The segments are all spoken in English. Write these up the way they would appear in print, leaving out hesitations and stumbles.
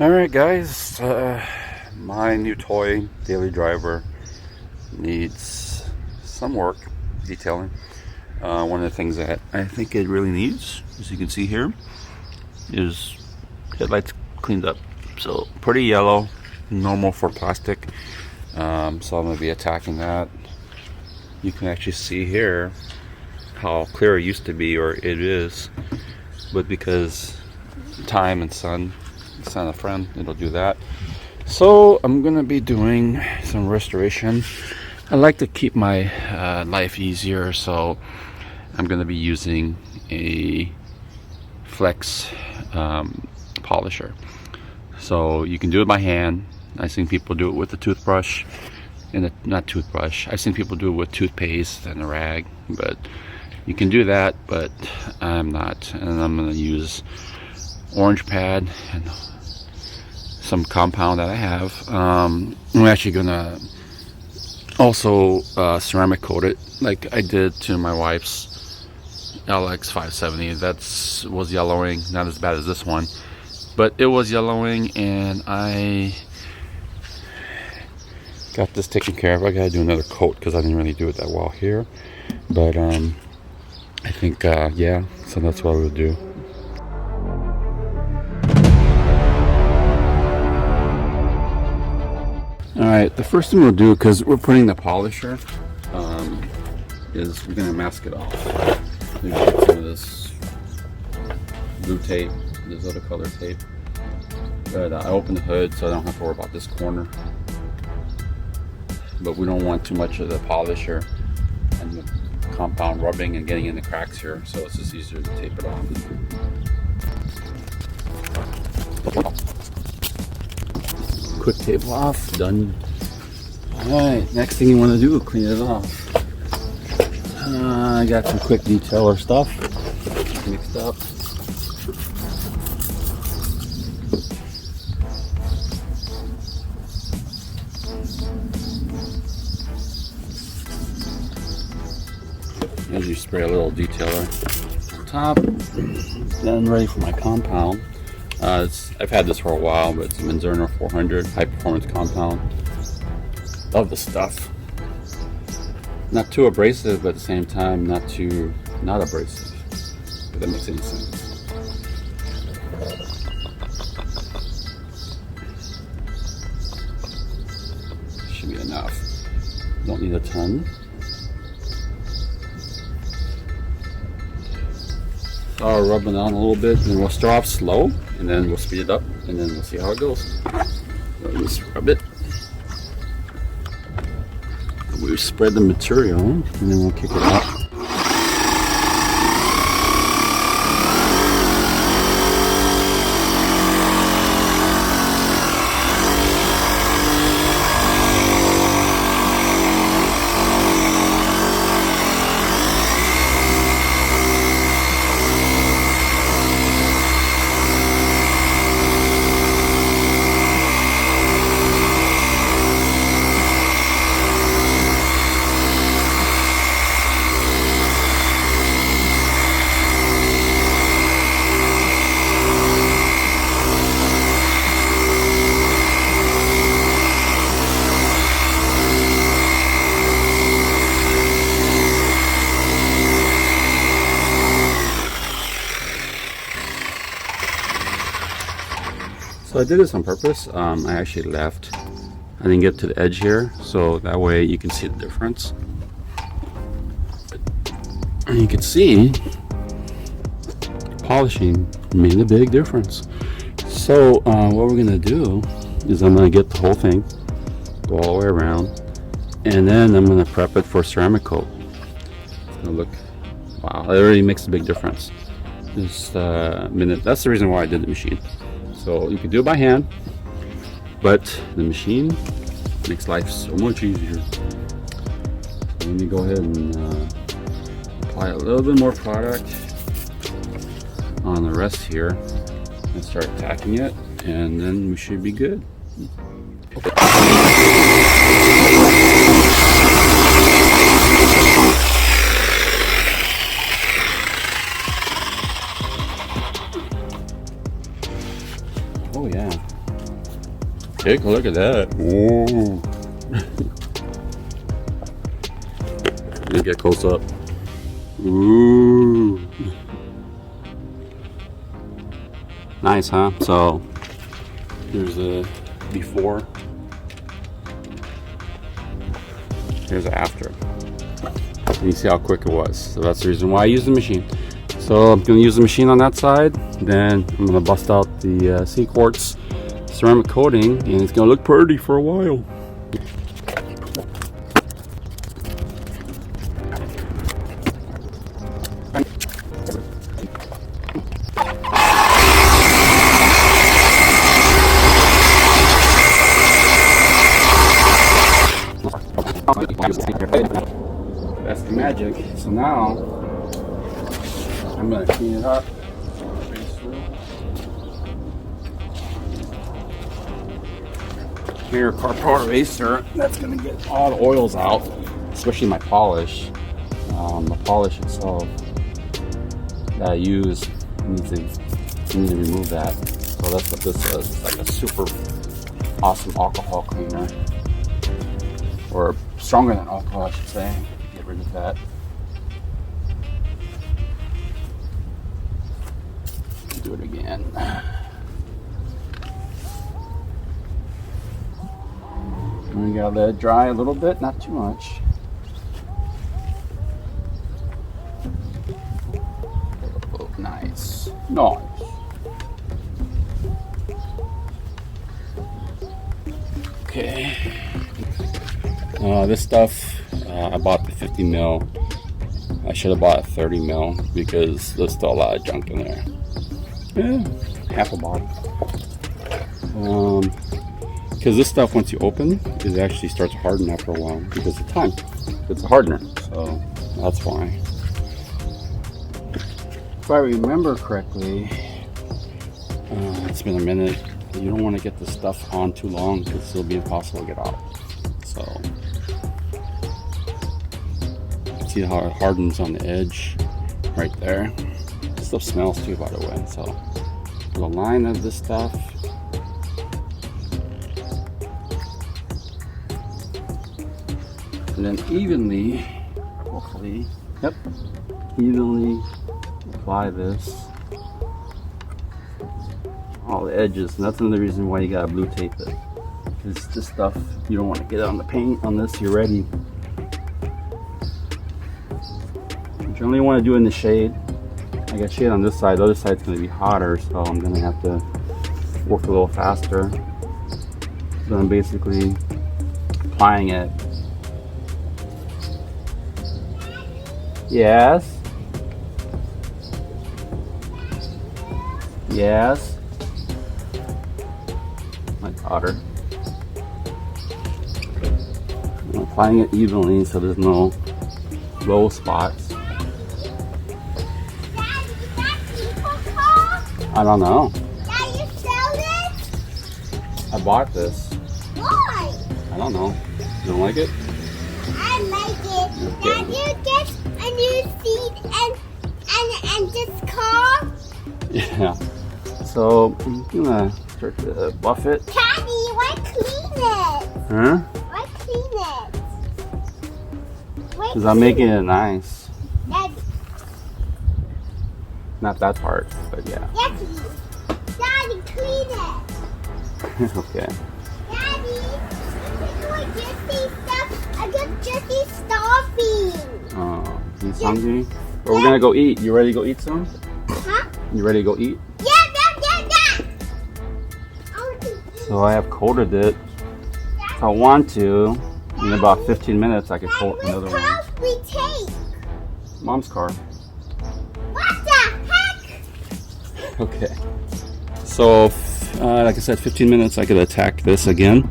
Alright guys, my new toy, daily driver, needs some work, detailing. One of the things that I think it really needs, as you can see here, is headlights cleaned up. So pretty yellow, normal for plastic. So I'm going to be attacking that. You can actually see here how clear it used to be, or it is, but because time and sun a friend, it'll do that. So I'm gonna be doing some restoration. I like to keep my life easier, so I'm gonna be using a flex polisher. So you can do it by hand. I've seen people do it with a toothbrush and not toothbrush. I've seen people do it with toothpaste and a rag, but you can do that, but I'm not. And I'm gonna use orange pad and some compound that I have. I'm actually gonna also ceramic coat it like I did to my wife's LX 570. That was yellowing, not as bad as this one, but it was yellowing, and I got this taken care of. I gotta do another coat because I didn't really do it that well here, but I think yeah, so that's what we'll do. Alright, the first thing we'll do, because we're putting the polisher, is we're going to mask it off. Maybe get some of this blue tape, this other color tape. But I opened the hood so I don't have to worry about this corner. But we don't want too much of the polisher and the compound rubbing and getting in the cracks here, so it's just easier to tape it off. Quick tape off, done. Alright, next thing you want to do is clean it off. I got some quick detailer stuff mixed up. As you spray a little detailer on top, then ready for my compound. I've had this for a while, but it's a Manzerno 400 high performance compound. Love the stuff. Not too abrasive, but at the same time not abrasive. If that makes any sense. Should be enough. Don't need a ton. I'll rub it on a little bit, and we'll start off slow, and then we'll speed it up, and then we'll see how it goes. So just rub it. We spread the material, and then we'll kick it up. So I did this on purpose. I actually left. I didn't get to the edge here, so that way you can see the difference. And you can see polishing made a big difference. So what we're gonna do is I'm gonna get the whole thing, go all the way around, and then I'm gonna prep it for ceramic coat. It's gonna look, wow, it already makes a big difference. Just a minute. That's the reason why I did the machine. So you can do it by hand, but the machine makes life so much easier. So let me go ahead and apply a little bit more product on the rest here and start attacking it, and then we should be good. Oh yeah, Take a look at that. Whoa. Let me get close up. Ooh. Nice, huh? So here's a before. Here's an after. And you see how quick it was. So that's the reason why I use the machine. So I'm going to use the machine on that side. Then I'm going to bust out the C-quartz ceramic coating, and it's going to look pretty for a while. That's the magic. So now I'm going to clean it up. Here, carport eraser. That's going to get all the oils out, especially my polish. The polish itself that I use needs to remove that. So that's what this is. It's like a super awesome alcohol cleaner, or stronger than alcohol, I should say. Get rid of that. Do it again. And we gotta let it dry a little bit, not too much. Oh, nice. Nice. Okay. This stuff, I bought the 50 mil. I should have bought a 30 mil because there's still a lot of junk in there. Yeah, half a bottle. Because this stuff, once you open, it actually starts to harden after a while because of time. It's a hardener, so that's why. If I remember correctly, it's been a minute. You don't want to get this stuff on too long because it'll be impossible to get out. So, see how it hardens on the edge right there. This stuff smells too, by the way. So, the line of this stuff. And then evenly, hopefully, evenly apply this. All the edges, and that's another reason why you gotta blue tape it. Because this stuff, you don't want to get on the paint on this, you're ready. You generally want to do it in the shade. I got shade on this side, the other side's going to be hotter, so I'm going to have to work a little faster. So I'm basically applying it. Yes? Yes? My daughter. I'm applying it evenly so there's no low spots. I don't know. Dad, you sell it? I bought this. Why? I don't know. You don't like it? I like it. Okay. Dad, you get a new seat and this car? Yeah. So I'm gonna start to buff it. Daddy, why clean it? Huh? Why clean it? Because I'm making it nice. Dad, Not that part, but yeah. Daddy, clean it. Okay. Daddy, this is what Jessie stuff. I got Jessie stuffing. Oh, he's hungry? Well, we're gonna go eat. You ready to go eat some? Huh? You ready to go eat? Yeah. So I have coated it. If I want to, in about 15 minutes, I could coat another one. What car we take? Mom's car. What the heck? Okay. So, like I said, 15 minutes, I could attack this again.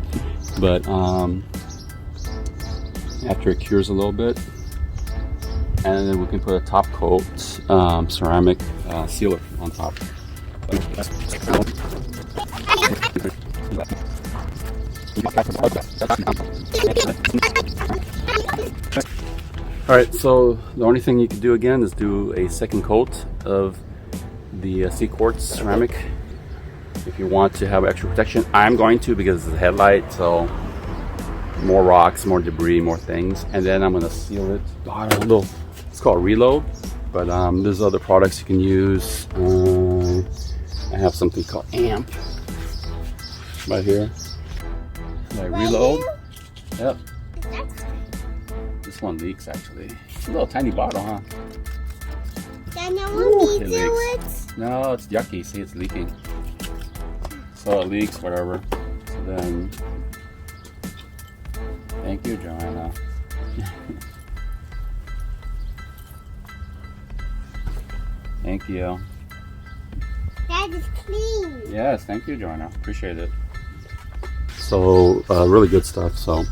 But after it cures a little bit, and then we can put a top coat ceramic sealer on top. Alright, so the only thing you can do again is do a second coat of the C-quartz ceramic if you want to have extra protection. I'm going to, because it's a headlight, so more rocks, more debris, more things. And then I'm gonna seal it. I don't know, it's called Reload, but there's other products you can use. I have something called Amp right here. Reload. Yep. This one leaks actually. It's a little tiny bottle, huh? Then no one needs it. No, it's yucky. See, it's leaking. So it leaks, whatever. So then, thank you, Joanna. Thank you. That is clean. Yes, thank you, Joanna. Appreciate it. So, really good stuff. So,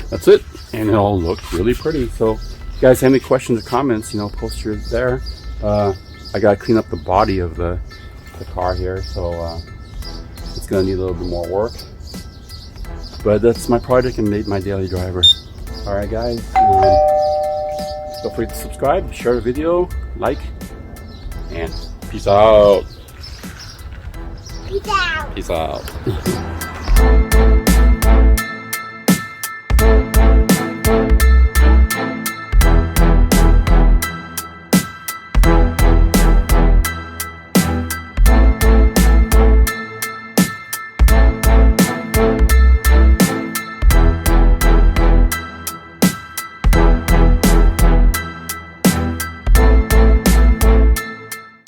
that's it. And it all looks really pretty. So, if you guys have any questions or comments, you know, post yours there. I gotta clean up the body of the car here, so it's gonna need a little bit more work. But that's my project and my daily driver. All right, guys. Feel free to subscribe, share the video, like, and peace out. Peace out. Peace out.